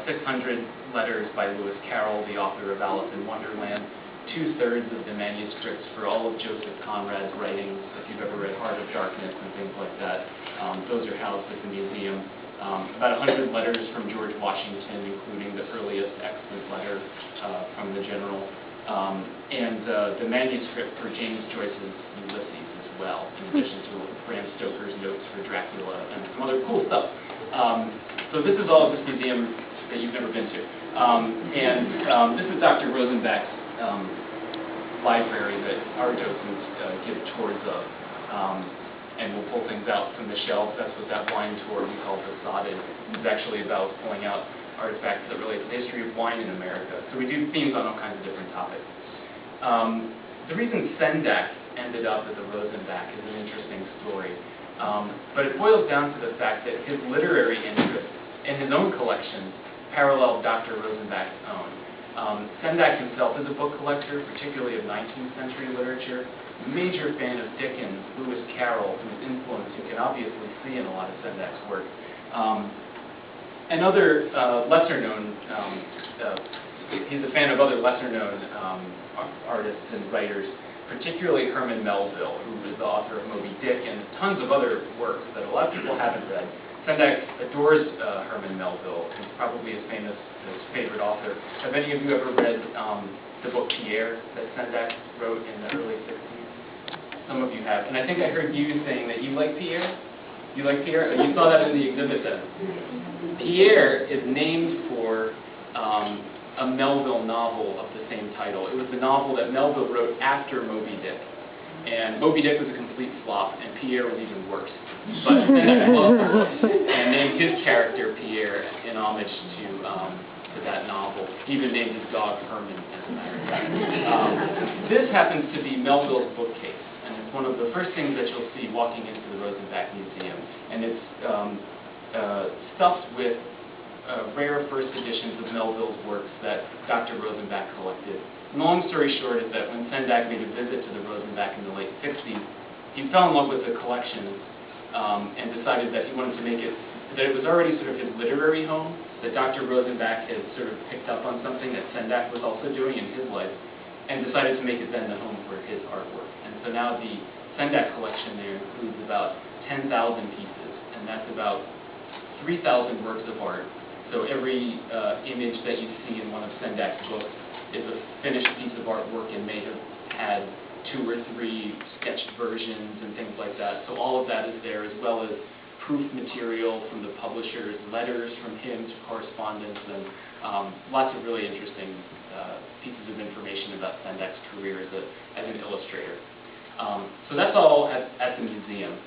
600 letters by Lewis Carroll, the author of Alice in Wonderland, 2/3 of the manuscripts for all of Joseph Conrad's writings, if you've ever read Heart of Darkness and things like that. Those are housed at the museum. About 100 letters from George Washington, including the earliest extant letter from the general, and the manuscript for James Joyce's Ulysses as well, in addition to Bram Stoker's notes for Dracula and some other cool stuff. So this is all of this museum that you've never been to. This is Dr. Rosenbach's library that our docents give tours of. And we'll pull things out from the shelves. That's what that wine tour we call Besotted is actually about, pulling out artifacts that relate to the history of wine in America. So we do themes on all kinds of different topics. The reason Sendak ended up at the Rosenbach is an interesting story. But it boils down to the fact that his literary interests in his own collections paralleled Dr. Rosenbach's own. Sendak himself is a book collector, particularly of 19th century literature. Major fan of Dickens, Lewis Carroll, whose influence you can obviously see in a lot of Sendak's work. And other lesser-known, he's a fan of other lesser-known artists and writers, particularly Herman Melville, who is the author of Moby Dick and tons of other works that a lot of people haven't read. Sendak adores Herman Melville. He's probably his favorite author. Have any of you ever read the book Pierre that Sendak wrote in the early 60s? Some of you have. And I think I heard you saying that you like Pierre? You like Pierre? You saw that in the exhibit then. Pierre is named for a Melville novel of the same title. It was the novel that Melville wrote after Moby Dick. And Moby Dick was a complete flop, and Pierre was even worse. But Sendak loved the book and named his character Pierre in homage to that novel. He even named his dog Herman, as a matter of fact. This happens to be Melville's bookcase, and it's one of the first things that you'll see walking into the Rosenbach Museum. And it's stuffed with rare first editions of Melville's works that Dr. Rosenbach collected. And the long story short is that when Sendak made a visit to the Rosenbach in the late 60s, he fell in love with the collection and decided that he wanted to make it, that it was already sort of his literary home, that Dr. Rosenbach had sort of picked up on something that Sendak was also doing in his life, and decided to make it then the home for his artwork. And so now the Sendak collection there includes about 10,000 pieces, and that's about 3,000 works of art. So every image that you see in one of Sendak's books is a finished piece of artwork and may have had 2 or 3 sketched versions and things like that. So all of that is there, as well as proof material from the publishers, letters from him to correspondence, and lots of really interesting pieces of information about Sendak's career as an illustrator. So that's all at the museum.